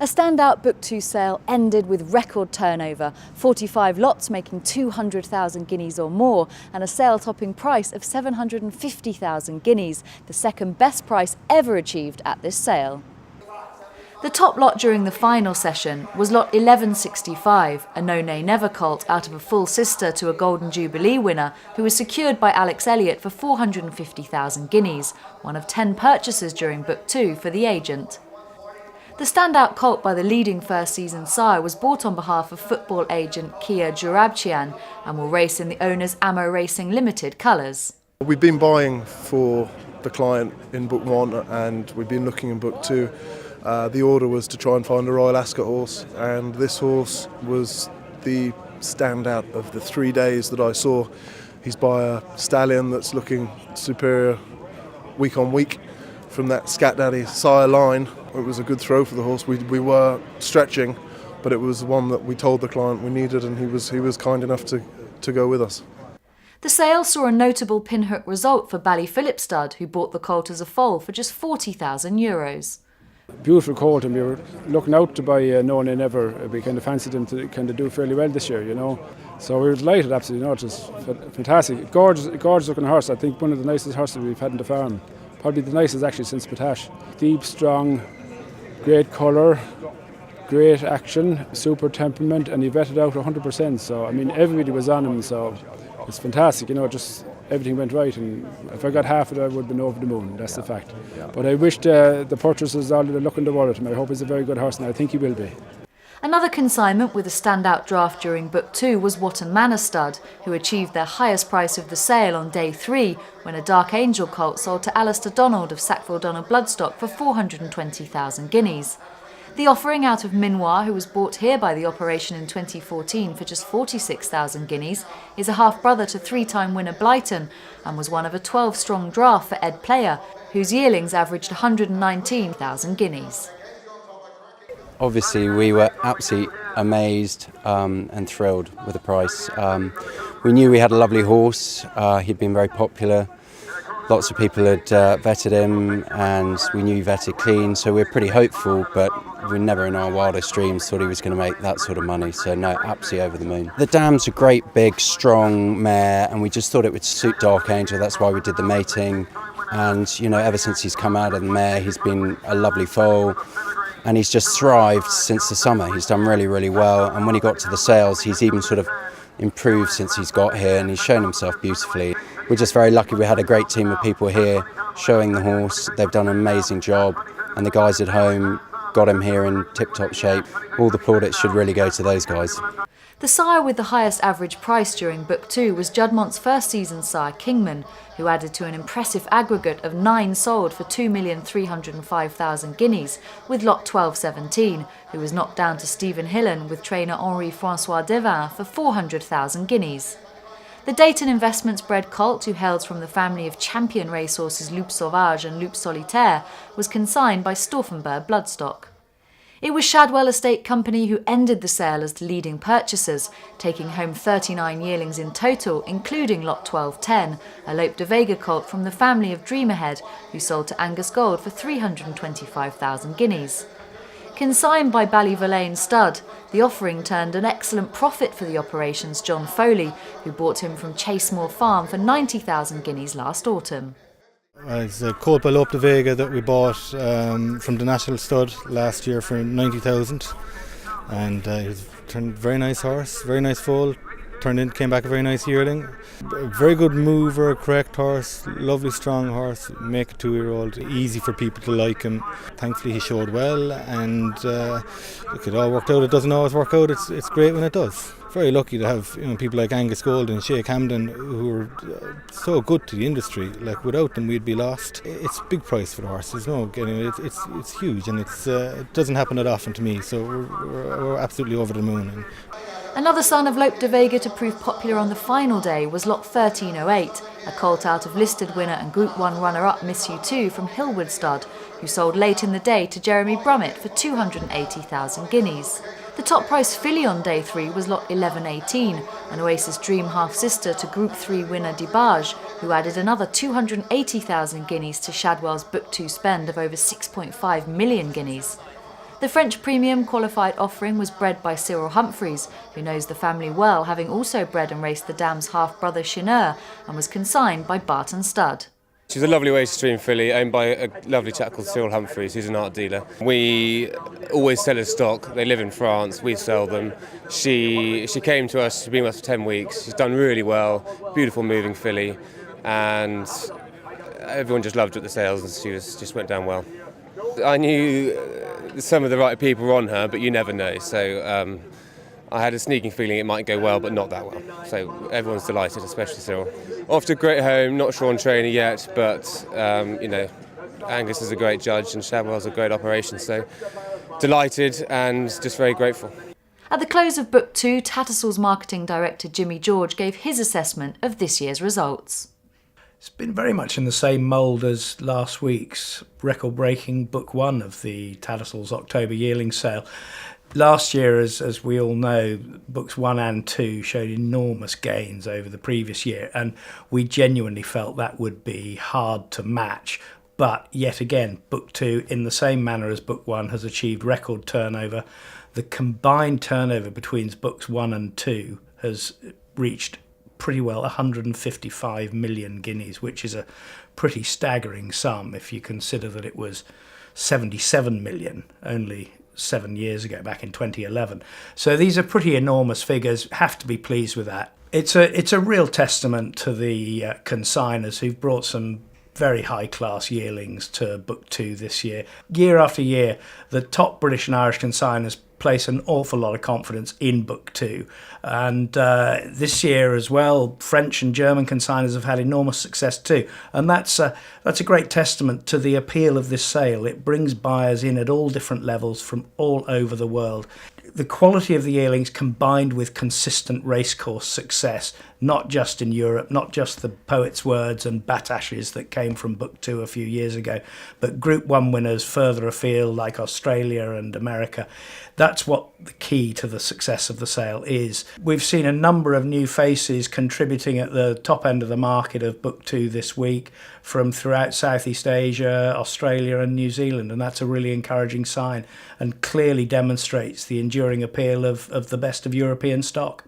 A standout Book 2 sale ended with record turnover, 45 lots making 200,000 guineas or more, and a sale-topping price of 750,000 guineas, the second best price ever achieved at this sale. The top lot during the final session was lot 1165, a no-nay-never colt out of a full sister to a Golden Jubilee winner who was secured by Alex Elliott for 450,000 guineas, one of 10 purchases during Book 2 for the agent. The standout colt by the leading first season sire was bought on behalf of football agent Kia Jurabchian and will race in the owner's Ammo Racing Limited colours. We've been buying for the client in Book 1 and we've been looking in Book 2. The order was to try and find a Royal Ascot horse, and this horse was the standout of the 3 days that I saw. He's by a stallion that's looking superior week on week from that Scat Daddy sire line. It was a good throw for the horse. We were stretching, but it was one that we told the client we needed, and he was kind enough to go with us. The sale saw a notable pinhook result for Ballyphilip stud, who bought the colt as a foal for just €40,000. Beautiful colt, and we were looking out to buy No Nay Never. We kind of fancied him to kind of do fairly well this year, you know. So we were delighted, absolutely, you know, it was fantastic. Gorgeous looking horse. I think one of the nicest horses we've had in the farm. Probably the nicest actually since Potash. Deep, strong, great colour, great action, super temperament, and he vetted out 100%. So, I mean, everybody was on him, so it's fantastic, you know, just everything went right. And if I got half of it, I would have been over the moon, that's the fact. But I wish the purchasers all the luck in the world at him. I hope he's a very good horse, and I think he will be. Another consignment with a standout draft during Book 2 was Wotton Manor stud, who achieved their highest price of the sale on day 3 when a Dark Angel colt sold to Alistair Donald of Sackville Donald Bloodstock for 420,000 guineas. The offering out of Minwah, who was bought here by the operation in 2014 for just 46,000 guineas, is a half-brother to 3-time winner Bleue and was one of a 12-strong draft for Ed Player, whose yearlings averaged 119,000 guineas. Obviously, we were absolutely amazed and thrilled with the price. We knew we had a lovely horse. He'd been very popular. Lots of people had vetted him, and we knew he vetted clean, so we were pretty hopeful, but we never in our wildest dreams thought he was going to make that sort of money, so no, absolutely over the moon. The dam's a great, big, strong mare, and we just thought it would suit Dark Angel. That's why we did the mating, and, you know, ever since he's come out of the mare, he's been a lovely foal. And he's just thrived since the summer. He's done really, really well. And when he got to the sales, he's even sort of improved since he's got here, and he's shown himself beautifully. We're just very lucky we had a great team of people here showing the horse. They've done an amazing job. And the guys at home got him here in tip-top shape. All the plaudits should really go to those guys. The sire with the highest average price during Book 2 was Juddmont's first season sire Kingman, who added to an impressive aggregate of 9 sold for 2,305,000 guineas, with lot 1217, who was knocked down to Stephen Hillen with trainer Henri-François Devin for 400,000 guineas. The Dayton Investments bred colt, who hails from the family of champion racehorses Loup Sauvage and Loup Solitaire, was consigned by Stauffenberg Bloodstock. It was Shadwell Estate Company who ended the sale as the leading purchasers, taking home 39 yearlings in total, including lot 1210, a Lope de Vega colt from the family of Dream Ahead, who sold to Angus Gold for 325,000 guineas. Consigned by Ballyvillain stud, the offering turned an excellent profit for the operation's John Foley, who bought him from Chasemore Farm for 90,000 guineas last autumn. It's a colt by Lope de Vega that we bought from the National Stud last year for 90,000, and he was turned very nice horse, very nice foal. Came back a very nice yearling. A very good mover, correct horse, lovely strong horse, make a 2-year-old, easy for people to like him. Thankfully he showed well, and look, it all worked out. It doesn't always work out, it's great when it does. Very lucky to have, you know, people like Angus Gold and Shea Camden who were so good to the industry. Like, without them we'd be lost. It's a big price for the horse. There's no getting it. It's huge, and it doesn't happen that often to me. So we're absolutely over the moon. Another son of Lope de Vega to prove popular on the final day was lot 1308, a colt out of listed winner and Group 1 runner-up Miss U2 from Hillwood stud, who sold late in the day to Jeremy Brummett for 280,000 guineas. The top price filly on day 3 was lot 1118, an Oasis dream half-sister to Group 3 winner Dibage, who added another 280,000 guineas to Shadwell's Book 2 spend of over 6.5 million guineas. The French premium qualified offering was bred by Cyril Humphreys, who knows the family well, having also bred and raced the dam's half-brother Chineur, and was consigned by Barton Stud. She's a lovely Oasis stream filly owned by a lovely chap called Cyril Humphreys, who's an art dealer. We always sell her stock. They live in France, we sell them. She came to us, she's been with us for 10 weeks. She's done really well, beautiful moving filly, and everyone just loved her at the sales, and she just went down well. I knew some of the right people were on her, but you never know. So I had a sneaking feeling it might go well, but not that well. So everyone's delighted, especially Cyril. Off to a great home, not sure on trainer yet, but Angus is a great judge and Shadwell's a great operation, so delighted and just very grateful. At the close of Book 2, Tattersalls marketing director Jimmy George gave his assessment of this year's results. It's been very much in the same mould as last week's record-breaking Book 1 of the Tattersalls October Yearling sale. Last year, as we all know, Books 1 and 2 showed enormous gains over the previous year, and we genuinely felt that would be hard to match. But yet again, Book 2, in the same manner as Book 1, has achieved record turnover. The combined turnover between Books 1 and 2 has reached pretty well 155 million guineas, which is a pretty staggering sum if you consider that it was 77 million only 7 years ago, back in 2011. So these are pretty enormous figures, have to be pleased with that. It's a real testament to the consigners who've brought some very high-class yearlings to Book 2 this year. Year after year, the top British and Irish consigners place an awful lot of confidence in Book 2. And this year as well, French and German consigners have had enormous success too. And that's a great testament to the appeal of this sale. It brings buyers in at all different levels from all over the world. The quality of the yearlings combined with consistent racecourse success, not just in Europe, not just the Poet's Words and Batashes that came from Book 2 a few years ago, but Group 1 winners further afield like Australia and America. That's what the key to the success of the sale is. We've seen a number of new faces contributing at the top end of the market of Book 2 this week from throughout Southeast Asia, Australia and New Zealand, and that's a really encouraging sign and clearly demonstrates the enduring appeal of the best of European stock.